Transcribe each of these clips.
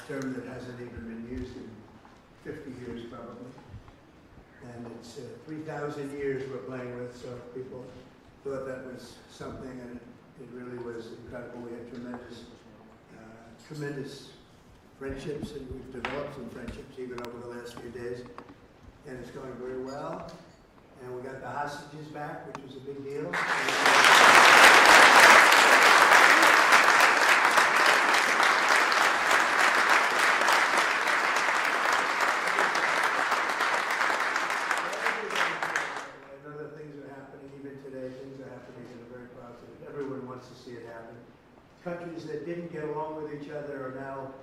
term that hasn't even been used in 50 years probably. And it's 3,000 years we're playing with, so people thought that was something, and it really was incredible. We had tremendous friendships, and we've developed some friendships even over the last few days, and it's going very well. And we got the hostages back, which was a big deal. To see it happen. Countries that didn't get along with each other are now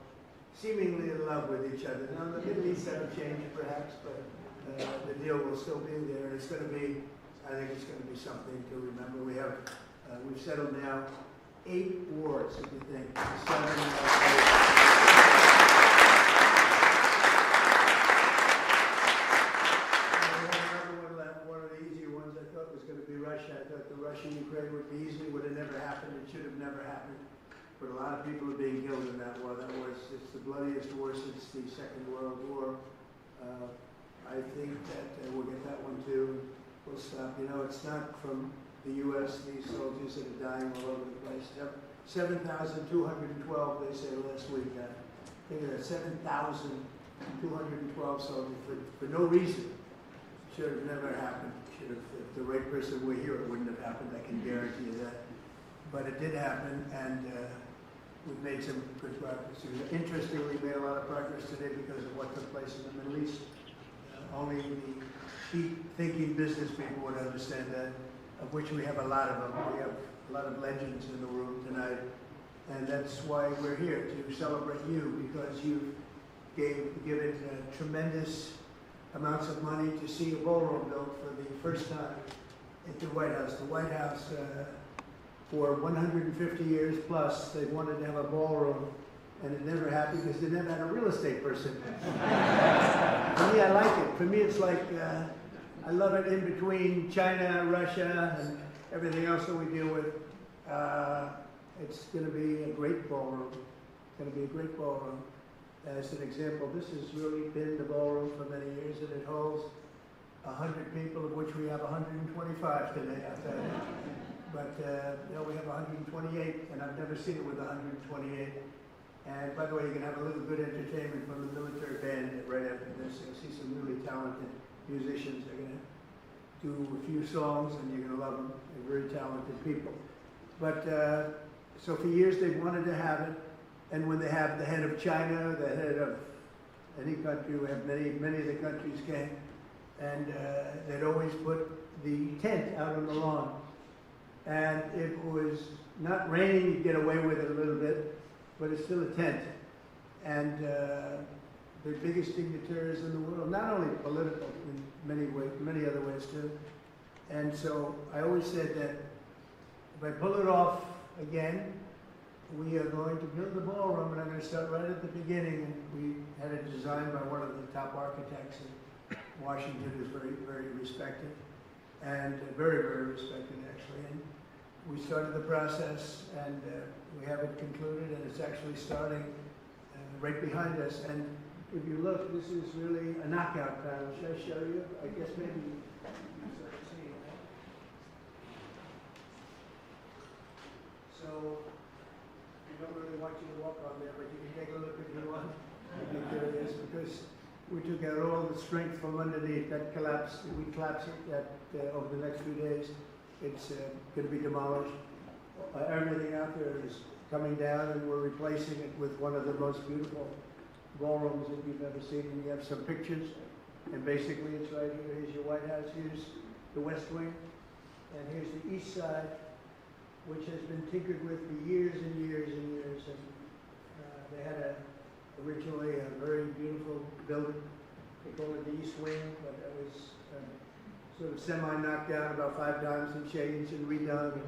seemingly in love with each other. Now, the Middle East have changed perhaps, but the deal will still be there. And it's going to be, I think it's going to be something to remember. We've settled now 8 wars, if you think. Russia. I thought the Russia-Ukraine would be easy, would have never happened. It should have never happened. But a lot of people are being killed in that war. It's the bloodiest war since the Second World War. I think that we'll get that one too. We'll stop. You know, it's not from the U.S., these soldiers that are dying all over the place. 7,212, they say last week. Think of that, 7,212 soldiers for no reason. Should have never happened. If the right person were here, it wouldn't have happened. I can guarantee you that. But it did happen, and we've made some good progress. Interestingly, we made a lot of progress today because of what took place in the Middle East. Only the deep-thinking business people would understand that, of which we have a lot of them. We have a lot of legends in the room tonight, and that's why we're here, to celebrate you, because you've given tremendous amounts of money to see a ballroom built for the first time at the White House. The White House, for 150 years plus, they wanted to have a ballroom, and it never happened because they never had a real estate person. For me, I like it. For me, it's like, I love it in between China, Russia, and everything else that we deal with. It's going to be a great ballroom. It's going to be a great ballroom. As an example, this has really been the ballroom for many years, and it holds 100 people, of which we have 125 today. But you know, we have 128, and I've never seen it with 128. And by the way, you can have a little good entertainment from the military band right after this. You'll see some really talented musicians. They're going to do a few songs, and you're going to love them. They're very talented people. But so for years they've wanted to have it. And when they have the head of China, the head of any country, we have many of the countries came, and they'd always put the tent out on the lawn. And it was not raining, you get away with it a little bit, but it's still a tent. And the biggest dignitaries in the world, not only political, in many other ways too. And so I always said that if I pull it off again, we are going to build the ballroom, and I'm going to start right at the beginning. And we had it designed by one of the top architects in Washington, who's very, very respected, and very, very respected actually. And we started the process, and we have it concluded, and it's actually starting right behind us. And if you look, this is really a knockout panel. Should I show you? I guess maybe you start to see it. So we don't really want you to walk on there, but you can take a look if you want. If you're curious, because we took out all the strength from underneath. That collapsed. We collapsed it over the next few days. It's going to be demolished. Everything out there is coming down, and we're replacing it with one of the most beautiful ballrooms that you've ever seen. And you have some pictures, and basically it's right here. Here's your White House. Here's the West Wing, and here's the East Side, which has been tinkered with for years and years and years. And they had originally a very beautiful building. They call it the East Wing, but it was sort of semi-knocked down about 5 times and changed and redone. And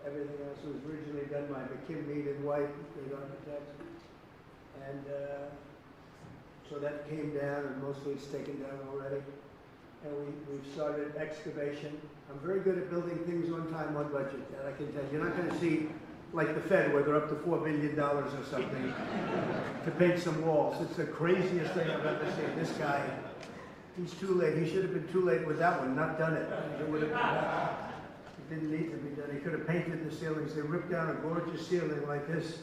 everything else was originally done by McKim, Mead and White, great architects. And so that came down, and mostly it's taken down already. And we've started excavation. I'm very good at building things on time, on budget, and I can tell you, you're not going to see like the Fed, where they're up to $4 billion or something to paint some walls. It's the craziest thing I've ever seen. This guy, he's too late. He should have been too late with that one, not done it. It would have been done. It didn't need to be done. He could have painted the ceilings. They ripped down a gorgeous ceiling like this,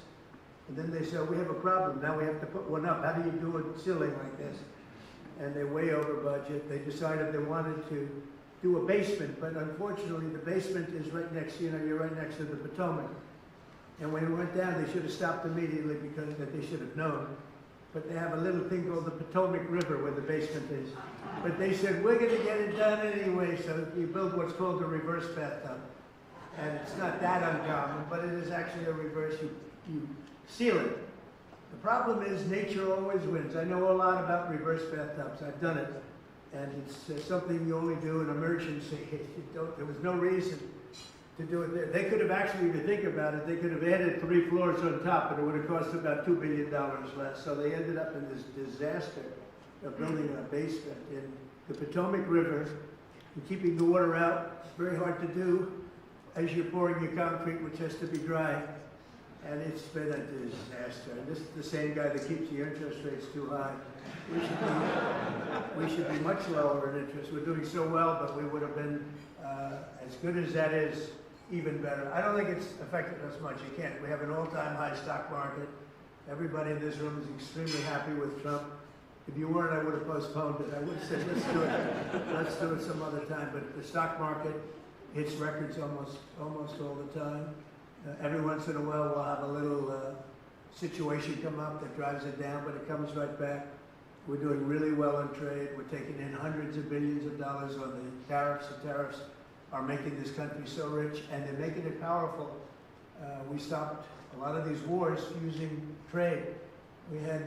and then they said, we have a problem. Now we have to put one up. How do you do a ceiling like this? And they're way over budget. They decided they wanted to do a basement, but unfortunately the basement is right next, you're right next to the Potomac. And when it went down, they should have stopped immediately, because that they should have known. But they have a little thing called the Potomac River where the basement is. But they said, we're going to get it done anyway, so you build what's called a reverse bathtub. And it's not that uncommon, but it is actually a reverse. You seal it. The problem is nature always wins. I know a lot about reverse bathtubs. I've done it. And it's something you only do in emergency. There was no reason to do it there. They could have actually, if you think about it, they could have added 3 floors on top, and it would have cost about $2 billion less. So they ended up in this disaster of building a basement in the Potomac River and keeping the water out. It's very hard to do as you're pouring your concrete, which has to be dry. And it's been a disaster. And this is the same guy that keeps the interest rates too high. We should be much lower in interest. We're doing so well, but we would have been, as good as that is, even better. I don't think it's affected us much. You can't. We have an all-time high stock market. Everybody in this room is extremely happy with Trump. If you weren't, I would have postponed it. I would have said, let's do it some other time. But the stock market hits records almost all the time. Every once in a while, we'll have a little situation come up that drives it down, but it comes right back. We're doing really well on trade. We're taking in hundreds of billions of dollars on the tariffs. The tariffs are making this country so rich, and they're making it powerful. We stopped a lot of these wars using trade. We had,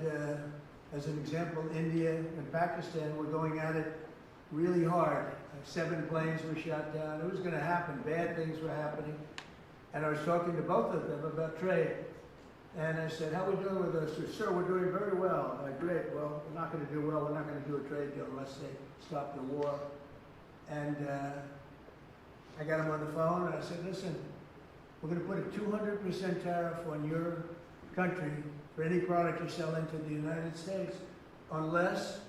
as an example, India and Pakistan were going at it really hard. 7 planes were shot down. It was going to happen. Bad things were happening. And I was talking to both of them about trade. And I said, how are we doing with this? They said, sir, we're doing very well. I'm like, great. Well, we're not going to do well. We're not going to do a trade deal unless they stop the war. And I got him on the phone, and I said, listen, we're going to put a 200% tariff on your country for any product you sell into the United States unless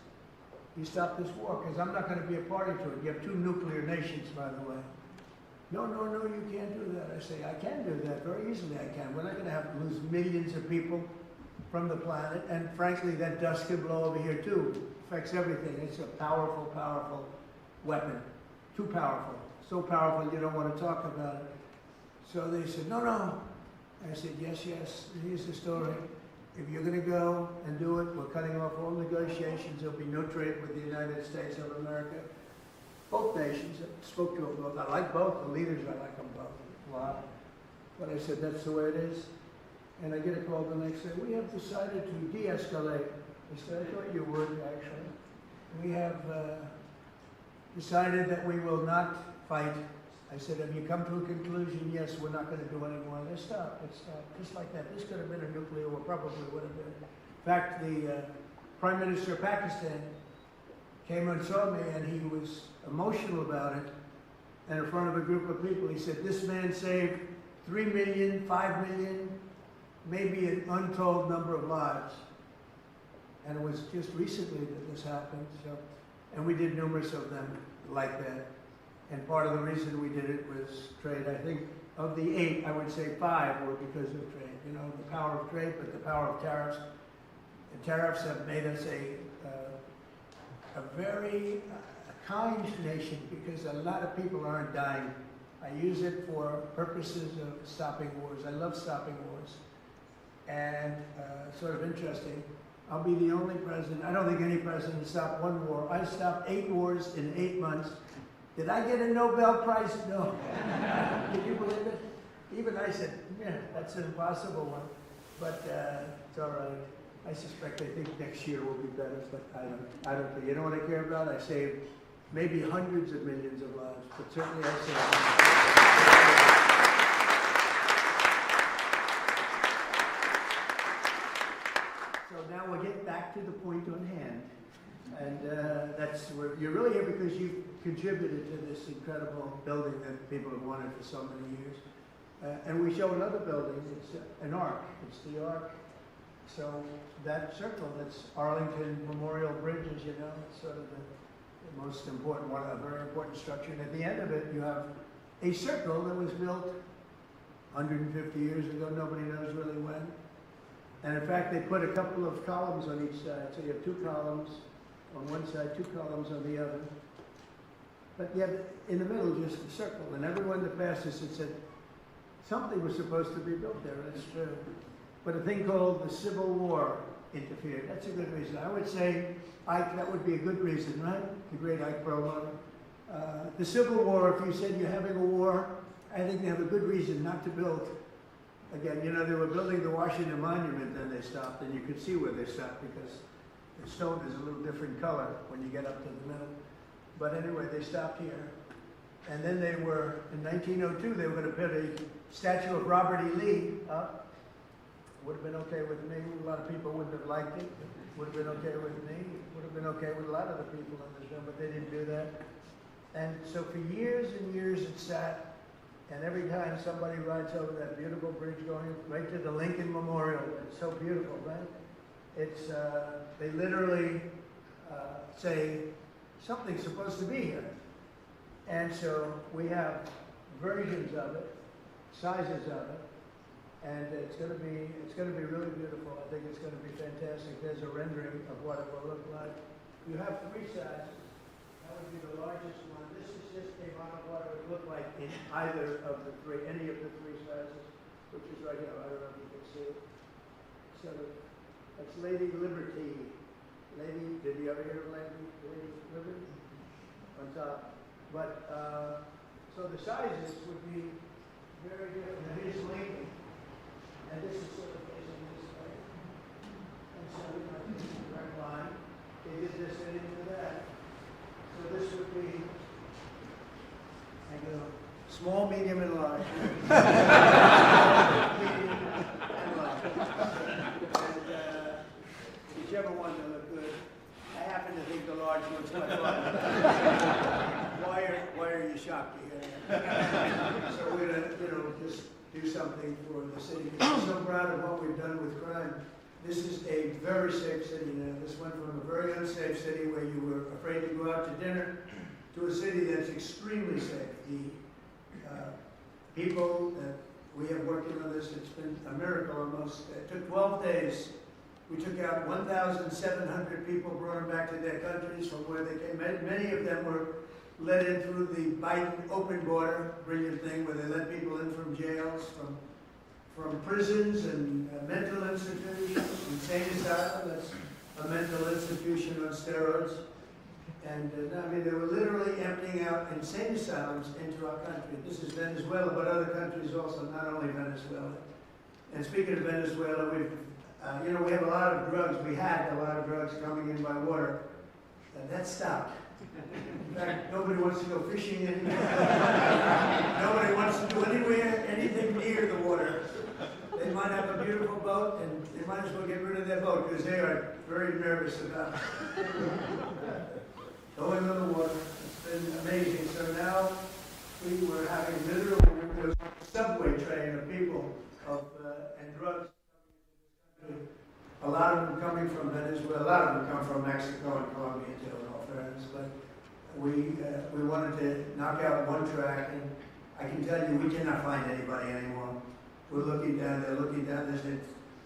you stop this war, because I'm not going to be a party to it. You have 2 nuclear nations, by the way. No, you can't do that. I say, I can do that. Very easily I can. We're not going to have to lose millions of people from the planet. And frankly, that dust can blow over here too. It affects everything. It's a powerful, powerful weapon. Too powerful. So powerful you don't want to talk about it. So they said, no. I said, yes. Here's the story. If you're going to go and do it, we're cutting off all negotiations. There'll be no trade with the United States of America. Both nations, I spoke to them both. I like both. The leaders, I like them both a lot. But I said, that's the way it is. And I get a call the next day, we have decided to de-escalate. I said, I thought you would, actually. We have decided that we will not fight. I said, have you come to a conclusion? Yes, we're not going to do any more. Let's stop, just like that. This could have been a nuclear war, probably would have been. In fact, the Prime Minister of Pakistan came and saw me, and he was emotional about it. And in front of a group of people, he said, this man saved 3 million, 5 million, maybe an untold number of lives. And it was just recently that this happened. So, and we did numerous of them like that. And part of the reason we did it was trade. I think of the 8, I would say 5 were because of trade. You know, the power of trade, but the power of tariffs. The tariffs have made us a very kind nation because a lot of people aren't dying. I use it for purposes of stopping wars. I love stopping wars. And sort of interesting, I'll be the only president, I don't think any president has stopped one war. I stopped 8 wars in 8 months. Did I get a Nobel Prize? No. Can you believe it? Even I said, yeah, that's an impossible one. But it's all right. I suspect, I think next year will be better, but I don't think. You know what I care about? I saved maybe hundreds of millions of lives, but certainly I saved. So now we'll get back to the point on hand. And that's where you're really here because you've contributed to this incredible building that people have wanted for so many years. And we show another building, it's an arc, it's the arc. So that circle, that's Arlington Memorial Bridge, as you know, it's sort of the most important one, a very important structure. And at the end of it, you have a circle that was built 150 years ago, nobody knows really when. And in fact, they put a couple of columns on each side. So you have 2 columns on one side, 2 columns on the other. But you have in the middle just a circle. And everyone that passes it said, something was supposed to be built there, that's true. But a thing called the Civil War interfered. That's a good reason. I would say, Ike, that would be a good reason, right? The great Ike Perlmutter. The Civil War, if you said you're having a war, I think they have a good reason not to build. Again, you know, they were building the Washington Monument, then they stopped, and you could see where they stopped because the stone is a little different color when you get up to the middle. But anyway, they stopped here. And then they were, in 1902, they were going to put a statue of Robert E. Lee up. Would have been okay with me. A lot of people wouldn't have liked it. Would have been okay with me. Would have been okay with a lot of the people in this room, but they didn't do that. And so for years and years it sat, and every time somebody rides over that beautiful bridge going right to the Lincoln Memorial, it's so beautiful, right? It's, they literally say, something's supposed to be here. And so we have versions of it, sizes of it, and it's going to be really beautiful. I think it's going to be fantastic. There's a rendering of what it will look like. You have 3 sizes. That would be the largest one. This is just a model of what it would look like in either of the 3, any of the 3 sizes, which is right here. I don't know if you can see it. So that's Lady Liberty. Lady, did you ever hear of Lady Liberty? On top. But, so the sizes would be very different. Now here's Lincoln. And this is sort of facing this way. And so we have this direct line. They did this and into that. So this would be, I go, small, medium, and large. Medium and large. And whichever one to look good. I happen to think the large one's quite fun. Why are you shocked to hear that? So we're going to, just do something for the city. I'm so proud of what we've done with crime. This is a very safe city now. This went from a very unsafe city where you were afraid to go out to dinner to a city that's extremely safe. The people that we have working on this, it's been a miracle almost. It took 12 days. We took out 1,700 people, brought them back to their countries from where they came. Many of them were let in through the Biden open border, brilliant thing, where they let people in from jails, from prisons and mental institutions. Insane asylum, that's a mental institution on steroids. And I mean, they were literally emptying out insane asylums into our country. This is Venezuela, but other countries also, not only Venezuela. And speaking of Venezuela, we have a lot of drugs. We had a lot of drugs coming in by water, and that stopped. In fact, nobody wants to go fishing anymore. Nobody wants to do anything near the water. They might have a beautiful boat, and they might as well get rid of their boat because they are very nervous about going on the water. It's been amazing. So now we were having literally a subway train of people and drugs. A lot of them coming from Venezuela. A lot of them come from Mexico and Colombia too, in all fairness. But we wanted to knock out one track, and I can tell you we cannot find anybody anymore. We're looking down there, looking down.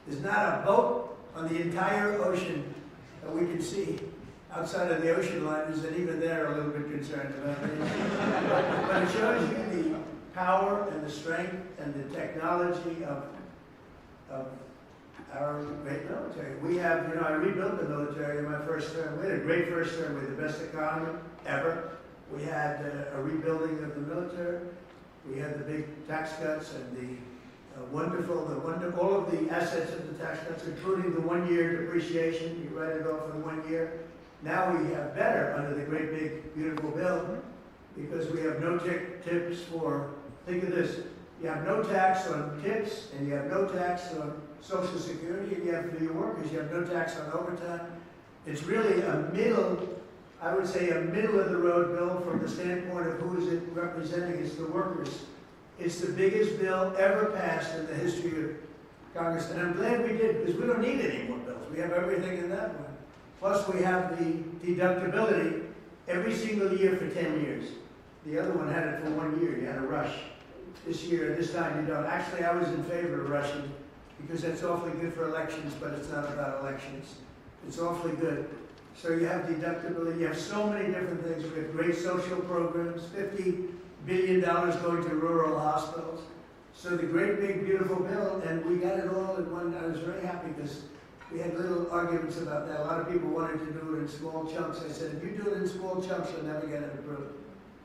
There's not a boat on the entire ocean that we can see outside of the ocean liners, and even they're a little bit concerned about it. But it shows you the power and the strength and the technology of our great military. We have, I rebuilt the military in my first term. We had a great first term with the best economy ever. We had a rebuilding of the military. We had the big tax cuts and the all of the assets of the tax cuts, including the 1-year depreciation. You write it off in 1 year. Now we have better under the great big beautiful bill because we have no tips for, think of this, you have no tax on tips and you have no tax on Social Security, and you have for your workers, you have no tax on overtime. It's really I would say a middle of the road bill from the standpoint of who is it representing. It's the workers. It's the biggest bill ever passed in the history of Congress, and I'm glad we did because we don't need any more bills. We have everything in that one. Plus we have the deductibility every single year for 10 years. The other one had it for 1 year. You had a rush. This year, this time you don't. Actually, I was in favor of rushing because that's awfully good for elections, but it's not about elections. It's awfully good. So you have deductibility. You have so many different things. We have great social programs, $50 billion going to rural hospitals. So the great, big, beautiful bill, and we got it all in one. I was very happy because we had little arguments about that. A lot of people wanted to do it in small chunks. I said, if you do it in small chunks, you'll never get it approved.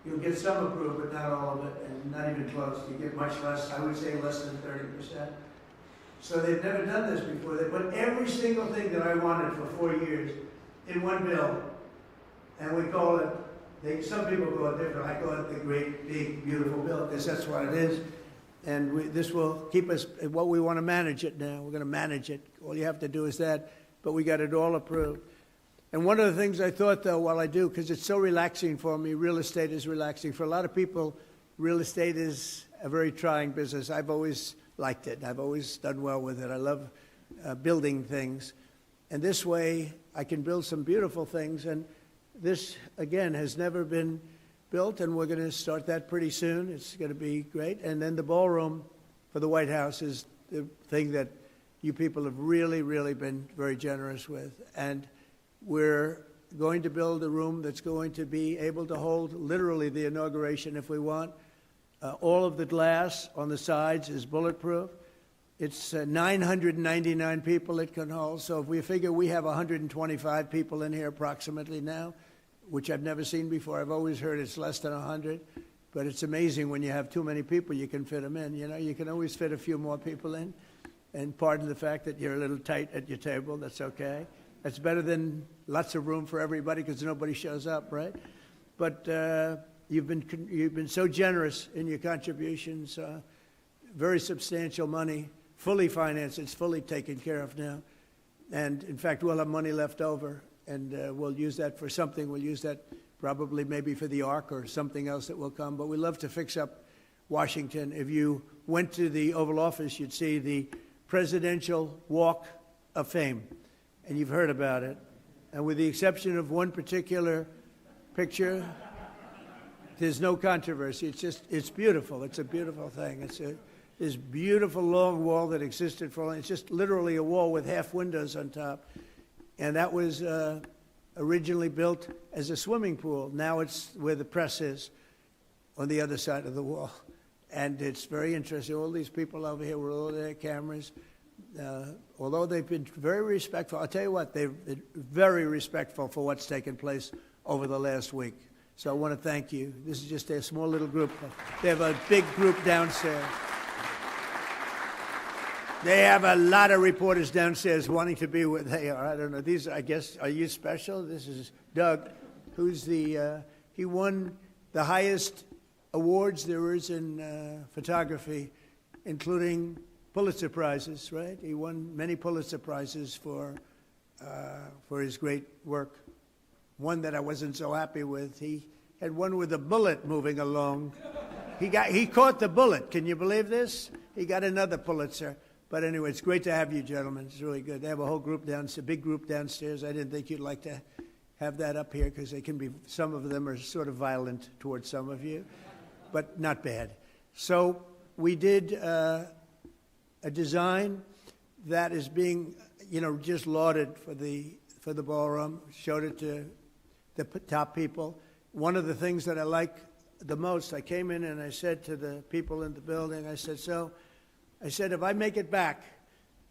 You'll get some approved, but not all of it, and not even close. You get much less, I would say less than 30%. So they've never done this before. They put every single thing that I wanted for 4 years in one bill, and we call it, some people call it different. I call it the great, big, beautiful bill, because that's what it is. And this will keep us, what we want to manage it now. We're going to manage it. All you have to do is that, but we got it all approved. And one of the things I thought, though, while I do, because it's so relaxing for me, real estate is relaxing. For a lot of people, real estate is a very trying business. I've always liked it. I've always done well with it. I love building things. And this way, I can build some beautiful things. And this, again, has never been built, and we're going to start that pretty soon. It's going to be great. And then the ballroom for the White House is the thing that you people have really, really been very generous with. And we're going to build a room that's going to be able to hold literally the inauguration if we want. All of the glass on the sides is bulletproof. It's 999 people it can hold. So if we figure we have 125 people in here approximately now, which I've never seen before. I've always heard it's less than 100. But it's amazing when you have too many people, you can fit them in. You know, you can always fit a few more people in. And pardon the fact that you're a little tight at your table. That's okay. That's better than lots of room for everybody because nobody shows up, right? But you've been so generous in your contributions, very substantial money, fully financed. It's fully taken care of now. And, in fact, we'll have money left over, and we'll use that for something. We'll use that probably maybe for the Ark or something else that will come. But we love to fix up Washington. If you went to the Oval Office, you'd see the Presidential Walk of Fame. And you've heard about it. And with the exception of one particular picture, there's no controversy. It's beautiful. It's a beautiful thing. It's this beautiful long wall that existed for a long time. It's just literally a wall with half windows on top. And that was originally built as a swimming pool. Now it's where the press is on the other side of the wall. And it's very interesting. All these people over here with all their cameras. Although they've been very respectful, I'll tell you what, they've been very respectful for what's taken place over the last week. So I want to thank you. This is just a small little group. They have a big group downstairs. They have a lot of reporters downstairs wanting to be where they are. I don't know. These, I guess, are you special? This is Doug, who's he won the highest awards there is in photography, including Pulitzer Prizes, right? He won many Pulitzer Prizes for his great work. One that I wasn't so happy with, he had one with a bullet moving along. He caught the bullet. Can you believe this? He got another Pulitzer. But anyway, it's great to have you, gentlemen. It's really good. They have a whole group downstairs, a big group downstairs. I didn't think you'd like to have that up here because they can be, some of them are sort of violent towards some of you, but not bad. So we did a design that is being, just lauded for the ballroom. Showed it to the top people. One of the things that I like the most, I came in and I said to the people in the building, I said, if I make it back,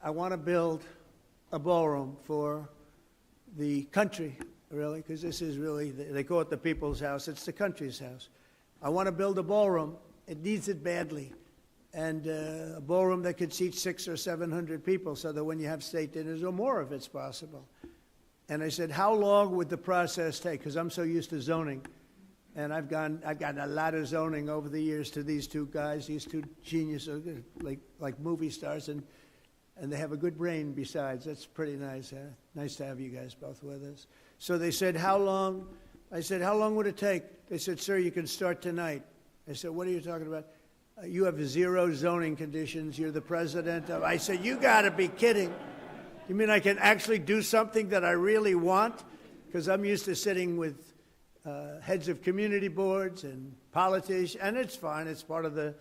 I want to build a ballroom for the country, really, because this is really, they call it the people's house. It's the country's house. I want to build a ballroom. It needs it badly. And a ballroom that could seat 600 or 700 people so that when you have state dinners or more, if it's possible. And I said, how long would the process take? Because I'm so used to zoning. And I've gotten a lot of zoning over the years to these two guys, these two geniuses, like movie stars, and they have a good brain besides. That's pretty nice. Nice to have you guys both with us. So they said, how long? I said, how long would it take? They said, sir, you can start tonight. I said, what are you talking about? You have 0 zoning conditions. You're the president of... I said, you got to be kidding. You mean I can actually do something that I really want? Because I'm used to sitting with heads of community boards and politicians, and it's fine. It's part of the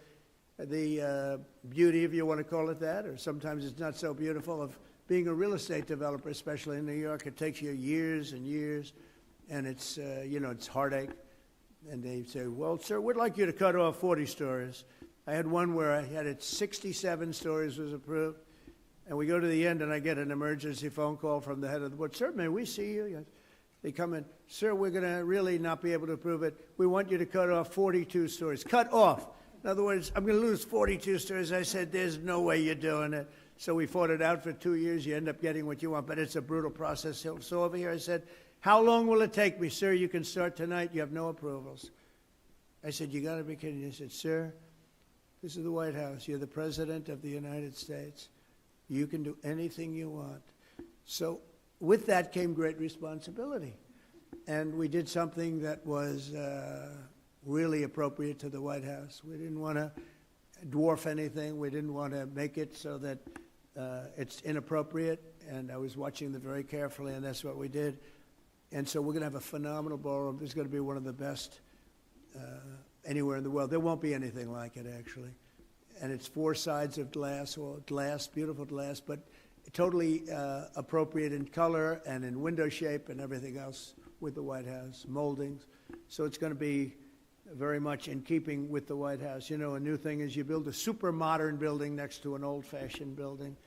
beauty, if you want to call it that, or sometimes it's not so beautiful, of being a real estate developer, especially in New York. It takes you years and years, and it's, it's heartache. And they say, well, sir, we'd like you to cut off 40 stories. I had one where I had it 67 stories was approved, and we go to the end, and I get an emergency phone call from the head of the board. Sir, may we see you? Yes. They come in, sir, we're going to really not be able to approve it. We want you to cut off 42 stories. Cut off. In other words, I'm going to lose 42 stories. I said, there's no way you're doing it. So we fought it out for 2 years. You end up getting what you want, but it's a brutal process. So over here I said, how long will it take me? Sir, you can start tonight. You have no approvals. I said, you got to be kidding. He said, sir, this is the White House. You're the President of the United States. You can do anything you want. So with that came great responsibility. And we did something that was really appropriate to the White House. We didn't want to dwarf anything. We didn't want to make it so that it's inappropriate. And I was watching them very carefully, and that's what we did. And so we're going to have a phenomenal ballroom. This is going to be one of the best anywhere in the world. There won't be anything like it, actually. And it's 4 sides of glass, beautiful glass, but totally appropriate in color and in window shape and everything else with the White House, moldings. So it's going to be very much in keeping with the White House. You know, a new thing is you build a super modern building next to an old-fashioned building,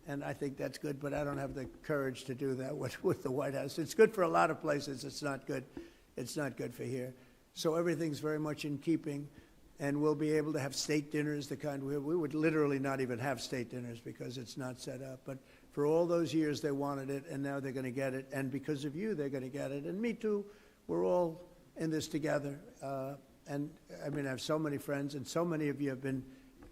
and I think that's good, but I don't have the courage to do that with the White House. It's good for a lot of places. It's not good. It's not good for here. So everything's very much in keeping, and we'll be able to have state dinners, the kind we would literally not even have state dinners because it's not set up. But for all those years they wanted it, and now they're going to get it, and because of you they're going to get it, and me too. We're all in this together. And I mean, I have so many friends, and so many of you have been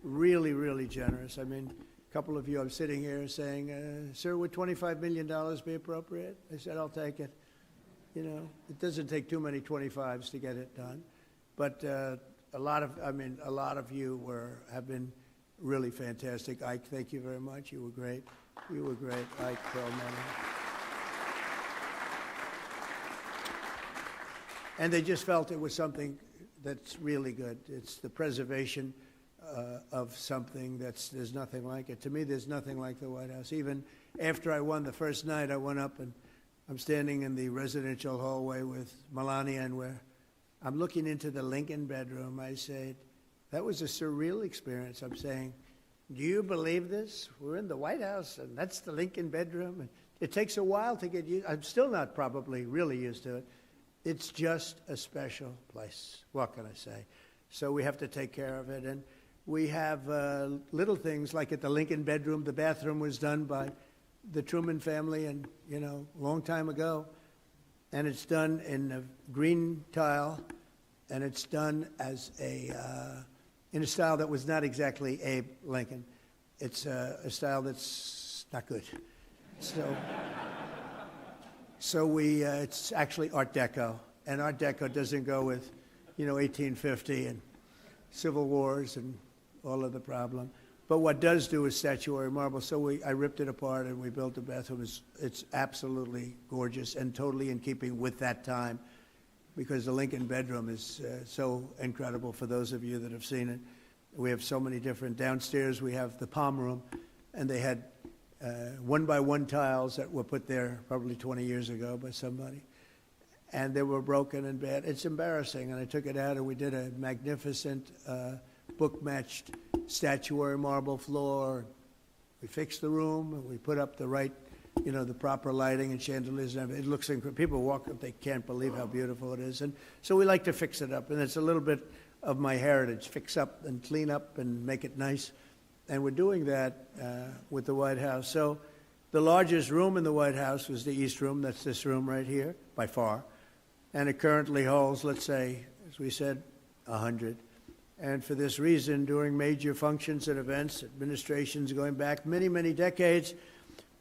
really, really generous. I mean, a couple of you, I'm sitting here saying, sir, would $25 million be appropriate? I said, I'll take it. You know, it doesn't take too many 25s to get it done. But a lot of you have been really fantastic. Ike, thank you very much. You were great. You were great, Ike Perlmutter. And they just felt it was something that's really good. It's the preservation of something there's nothing like it. To me, there's nothing like the White House. Even after I won the first night, I went up and I'm standing in the residential hallway with Melania, and I'm looking into the Lincoln bedroom. I said, that was a surreal experience. I'm saying, do you believe this? We're in the White House, and that's the Lincoln bedroom. And it takes a while to get used. I'm still not probably really used to it. It's just a special place. What can I say? So we have to take care of it. And we have little things like at the Lincoln bedroom, the bathroom was done by the Truman family and, a long time ago. And it's done in a green tile, and it's done as in a style that was not exactly Abe Lincoln. It's a style that's not good. So it's actually Art Deco, and Art Deco doesn't go with, 1850 and Civil Wars and all of the problem. But what does do is statuary marble. So I ripped it apart and we built a bathroom. It's absolutely gorgeous and totally in keeping with that time, because the Lincoln bedroom is so incredible for those of you that have seen it. We have so many different. Downstairs we have the palm room, and they had 1-by-1 tiles that were put there probably 20 years ago by somebody, and they were broken and bad. It's embarrassing, and I took it out and we did a magnificent book-matched statuary marble floor. We fixed the room, and we put up the right, the proper lighting and chandeliers and everything. It looks incredible. People walk up, they can't believe how beautiful it is. And so we like to fix it up, and it's a little bit of my heritage, fix up and clean up and make it nice. And we're doing that with the White House. So the largest room in the White House was the East Room. That's this room right here, by far. And it currently holds, let's say, as we said, 100. And for this reason, during major functions and events, administrations going back many, many decades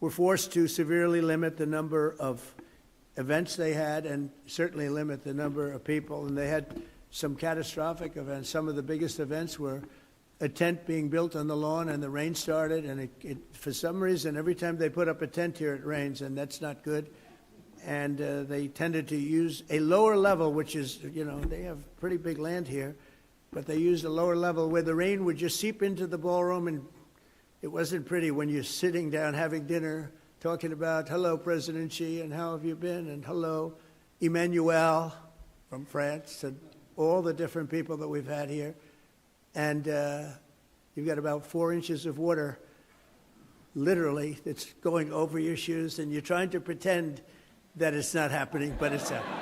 were forced to severely limit the number of events they had and certainly limit the number of people. And they had some catastrophic events. Some of the biggest events were a tent being built on the lawn and the rain started, and for some reason, every time they put up a tent here, it rains, and that's not good. And they tended to use a lower level, which is, they have pretty big land here, but they used a lower level where the rain would just seep into the ballroom, and it wasn't pretty when you're sitting down having dinner, talking about, hello, President Xi, and how have you been, and hello, Emmanuel from France, and all the different people that we've had here. And you've got about 4 inches of water, literally, that's going over your shoes, and you're trying to pretend that it's not happening, but it's happening.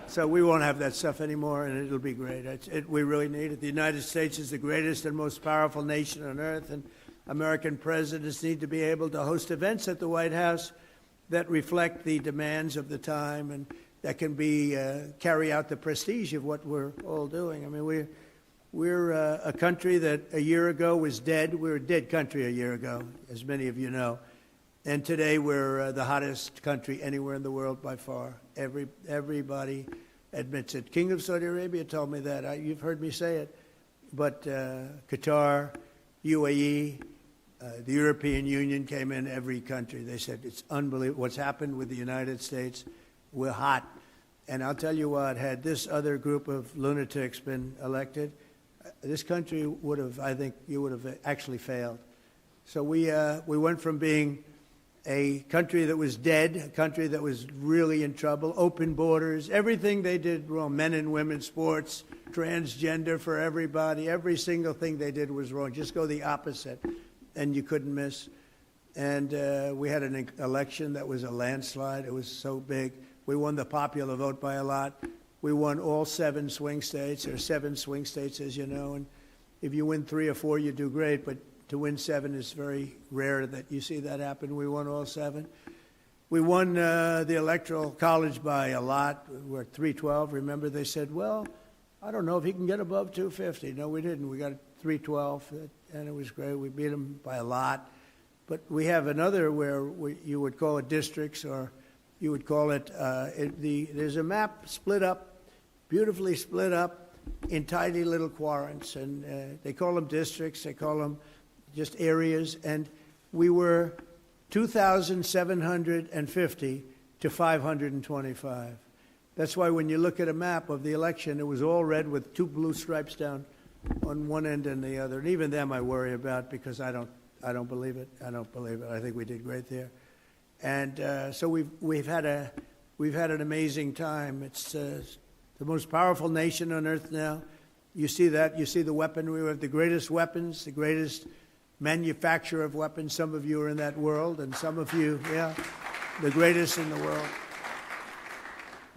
So we won't have that stuff anymore, and it'll be great. We really need it. The United States is the greatest and most powerful nation on earth, and American presidents need to be able to host events at the White House that reflect the demands of the time and that can carry out the prestige of what we're all doing. I mean, we're a country that a year ago was dead. We were a dead country a year ago, as many of you know. And today we're the hottest country anywhere in the world by far. Everybody admits it. King of Saudi Arabia told me that. You've heard me say it. But Qatar, UAE, the European Union came in, every country. They said, it's unbelievable what's happened with the United States. We're hot. And I'll tell you what, had this other group of lunatics been elected, this country would have, I think, you would have actually failed. So we went from being a country that was dead, a country that was really in trouble, open borders, everything they did wrong, men and women, sports, transgender for everybody, every single thing they did was wrong. Just go the opposite, and you couldn't miss. And we had an election that was a landslide. It was so big. We won the popular vote by a lot. We won all 7 swing states. There are 7 swing states, as you know, and if you win 3 or 4, you do great, but to win 7 is very rare that you see that happen. We won all 7. We won the Electoral College by a lot. We're at 312. Remember, they said, well, I don't know if he can get above 250. No, we didn't. We got 312, and it was great. We beat them by a lot. But we have another where you would call it districts, or you would call it, there's a map split up, beautifully split up in tiny little quadrants, and they call them districts, they call them just areas, and we were 2,750 to 525. That's why when you look at a map of the election, it was all red with 2 blue stripes down on one end and the other. And even them I worry about, because I don't believe it. I don't believe it. I think we did great there. And so we've had an amazing time. It's the most powerful nation on earth now. You see that. You see the weaponry. We have the greatest weapons, the greatest manufacturer of weapons. Some of you are in that world, and some of you, the greatest in the world.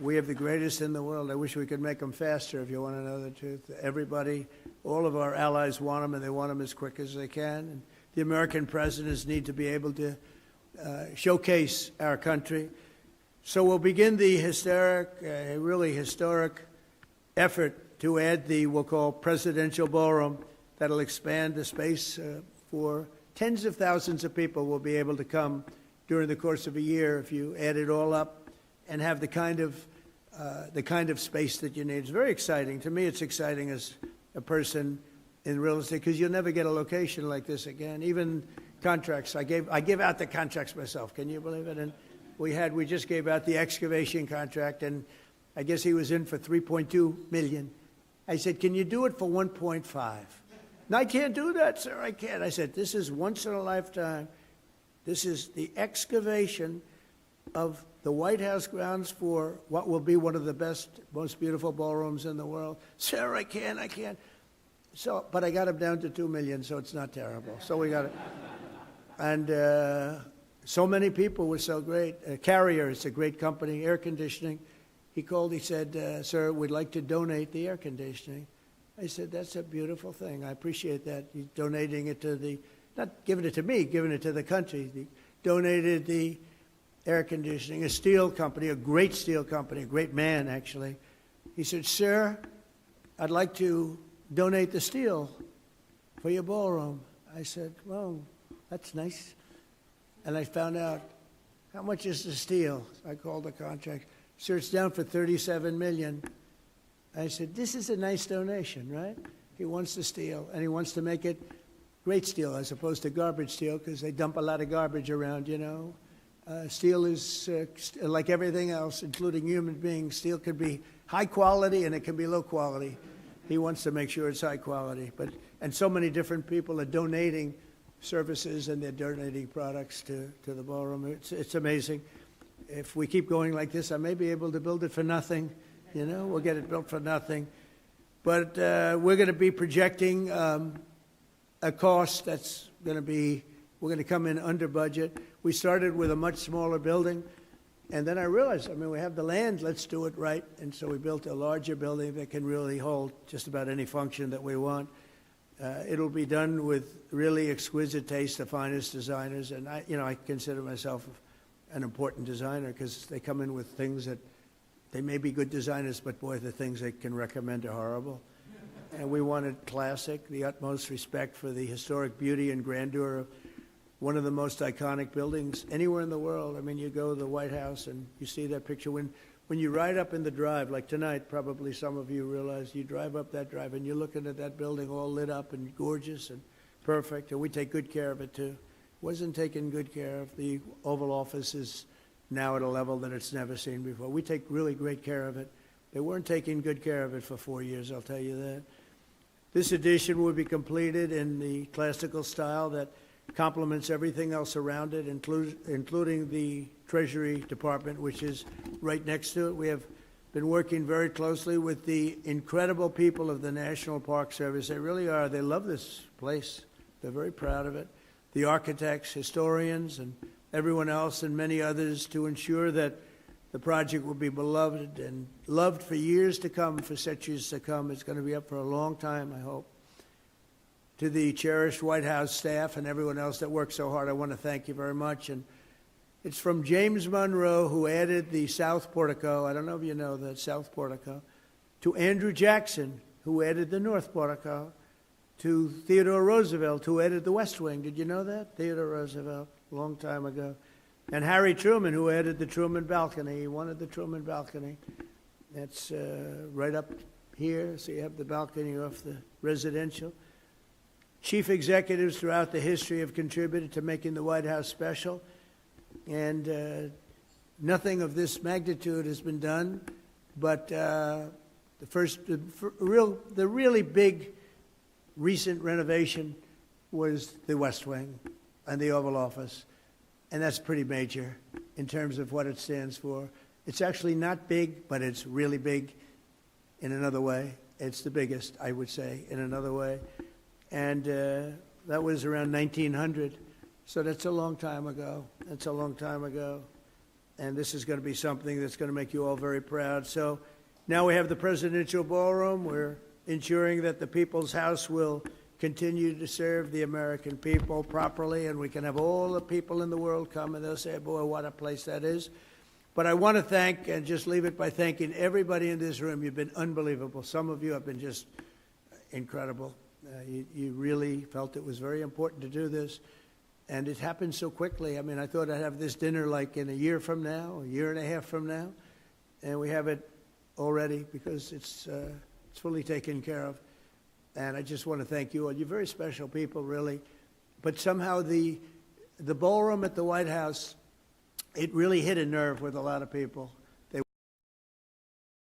We have the greatest in the world. I wish we could make them faster, if you want to know the truth. Everybody, all of our allies want them, and they want them as quick as they can. And the American presidents need to be able to showcase our country. So we'll begin the really historic effort to add we'll call presidential ballroom. That'll expand the space for tens of thousands of people will be able to come during the course of a year if you add it all up and have the kind of space that you need. It's very exciting. To me, it's exciting as a person in real estate because you'll never get a location like this again. Even contracts, I give out the contracts myself. Can you believe it? And we just gave out the excavation contract, and I guess he was in for $3.2 million. I said, "Can you do it for 1.5?" "No, I can't do that, sir. I can't." I said, "This is once in a lifetime. This is the excavation of the White House grounds for what will be one of the best, most beautiful ballrooms in the world." "Sir, I can't." So, but I got him down to $2 million, so it's not terrible. So we got it. And so many people were so great. Carrier, it's a great company, air conditioning. He called, he said, "Sir, we'd like to donate the air conditioning." I said, "That's a beautiful thing. I appreciate that. You're donating it to not giving it to me, giving it to the country." Donated the air conditioning, a steel company, a great steel company, a great man, actually. He said, "Sir, I'd like to donate the steel for your ballroom." I said, "Well, that's nice." And I found out, "How much is the steel?" I called the contract. "Sir, it's down for $37 million. I said, "This is a nice donation, right?" He wants the steel, and he wants to make it great steel as opposed to garbage steel because they dump a lot of garbage around, you know. Steel is like everything else, including human beings. Steel could be high quality and it can be low quality. He wants to make sure it's high quality. And so many different people are donating services and they're donating products to the ballroom. It's amazing. If we keep going like this, I may be able to build it for nothing. You know, we'll get it built for nothing. But we're going to be projecting a cost that's going to be, we're going to come in under budget. We started with a much smaller building, and then I realized, we have the land, let's do it right. And so we built a larger building that can really hold just about any function that we want. It'll be done with really exquisite taste, the finest designers, and I consider myself an important designer because they come in with things that they may be good designers, but boy, the things they can recommend are horrible. And we wanted classic, the utmost respect for the historic beauty and grandeur of one of the most iconic buildings anywhere in the world. You go to the White House and you see that picture. When you ride up in the drive, like tonight, probably some of you realize you drive up that drive and you're looking at that building all lit up and gorgeous and perfect, and we take good care of it too. Wasn't taken good care of. The Oval Office is now at a level that it's never seen before. We take really great care of it. They weren't taking good care of it for 4 years, I'll tell you that. This addition will be completed in the classical style that complements everything else around it, including the Treasury Department, which is right next to it. We have been working very closely with the incredible people of the National Park Service. They really are. They love this place. They're very proud of it. The architects, historians, and everyone else and many others to ensure that the project will be beloved and loved for years to come, for centuries to come. It's going to be up for a long time, I hope. To the cherished White House staff and everyone else that worked so hard, I want to thank you very much. And it's from James Monroe, who added the South Portico. I don't know if you know that, South Portico. To Andrew Jackson, who added the North Portico. To Theodore Roosevelt, who added the West Wing. Did you know that? Theodore Roosevelt, a long time ago. And Harry Truman, who added the Truman balcony. He wanted the Truman balcony. That's right up here, so you have the balcony off the residential. Chief executives throughout the history have contributed to making the White House special, and nothing of this magnitude has been done, but the really big recent renovation was the West Wing and the Oval Office. And that's pretty major in terms of what it stands for. It's actually not big, but it's really big in another way. It's the biggest, I would say, in another way. And that was around 1900. So that's a long time ago. That's a long time ago. and this is going to be something that's going to make you all very proud. So now we have the presidential ballroom. We're ensuring that the People's House will continue to serve the American people properly, and we can have all the people in the world come and they'll say, boy, what a place that is. But I want to thank, and just leave it by thanking everybody in this room. You've been unbelievable. Some of you have been just incredible. You really felt it was very important to do this, and it happened so quickly. I mean, I thought I'd have this dinner like in a year from now, a year and a half from now, and we have it already because it's fully taken care of. And I just want to thank you all. You're very special people, really. But somehow the ballroom at the White House, it really hit a nerve with a lot of people.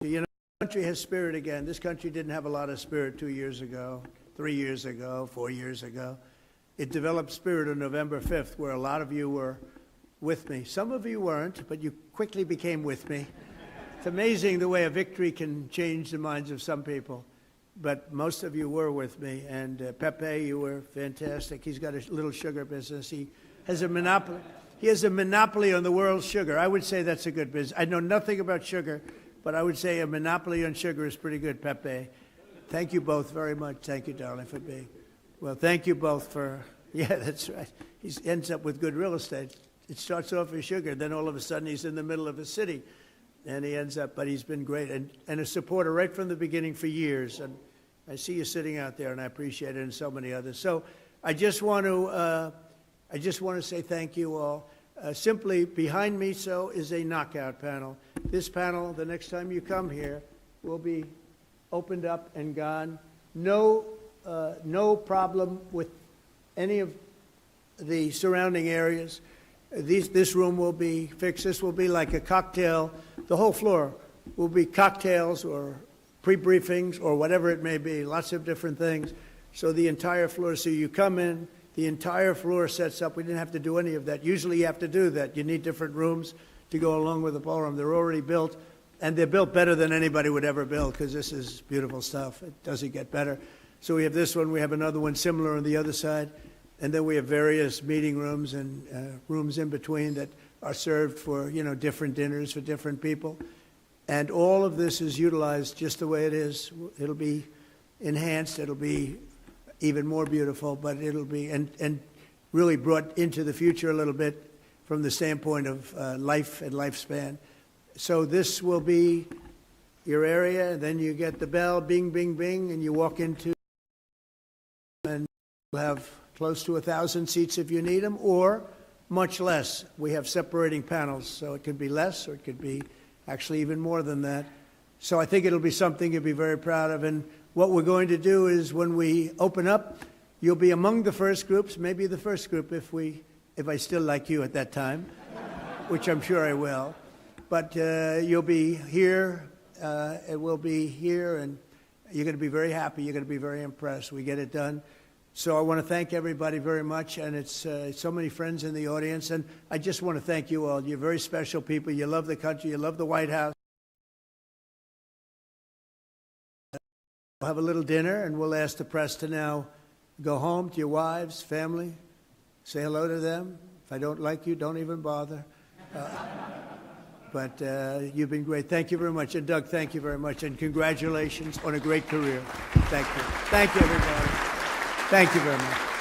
You know, the country has spirit again. This country didn't have a lot of spirit 2 years ago, 3 years ago, 4 years ago. It developed spirit on November 5th, where a lot of you were with me. Some of you weren't, but you quickly became with me. It's amazing the way a victory can change the minds of some people. But most of you were with me, and Pepe, you were fantastic. He's got a little sugar business. He has a monopoly. He has a monopoly on the world's sugar. I would say that's a good business. I know nothing about sugar, but I would say a monopoly on sugar is pretty good, Pepe. Thank you both very much. Thank you, darling, for being. Well, thank you both for, yeah, that's right. He ends up with good real estate. It starts off as sugar, then all of a sudden he's in the middle of a city, and he ends up, but he's been great, and a supporter right from the beginning for years. And I see you sitting out there, and I appreciate it, and so many others. So I just want to say thank you all. Simply behind me, so is a knockout panel. This panel, the next time you come here, will be opened up and gone. No problem with any of the surrounding areas. This room will be fixed. This will be like a cocktail. The whole floor will be cocktails or pre-briefings or whatever it may be, lots of different things. So the entire floor, so you come in, the entire floor sets up. We didn't have to do any of that. Usually you have to do that. You need different rooms to go along with the ballroom. They're already built, and they're built better than anybody would ever build because this is beautiful stuff. It doesn't get better. So we have this one. We have another one similar on the other side. And then we have various meeting rooms and rooms in between that are served for, you know, different dinners for different people. And all of this is utilized just the way it is. It'll be enhanced. It'll be even more beautiful, but it'll be, and really brought into the future a little bit from the standpoint of life and lifespan. So this will be your area. Then you get the bell, bing, bing, bing, and you walk into, and we'll have close to 1,000 seats if you need them, or much less. We have separating panels, so it could be less, or it could be actually even more than that. So I think it'll be something you'll be very proud of. And what we're going to do is when we open up, you'll be among the first groups, maybe the first group if I still like you at that time, which I'm sure I will. But you'll be here, it will be here, and you're going to be very happy. You're going to be very impressed. We get it done. So I want to thank everybody very much, and it's so many friends in the audience, and I just want to thank you all. You're very special people. You love the country. You love the White House. We'll have a little dinner, and we'll ask the press to now go home to your wives, family, say hello to them. If I don't like you, don't even bother. But you've been great. Thank you very much. And Doug, thank you very much, and congratulations on a great career. Thank you. Thank you, everybody. Thank you very much.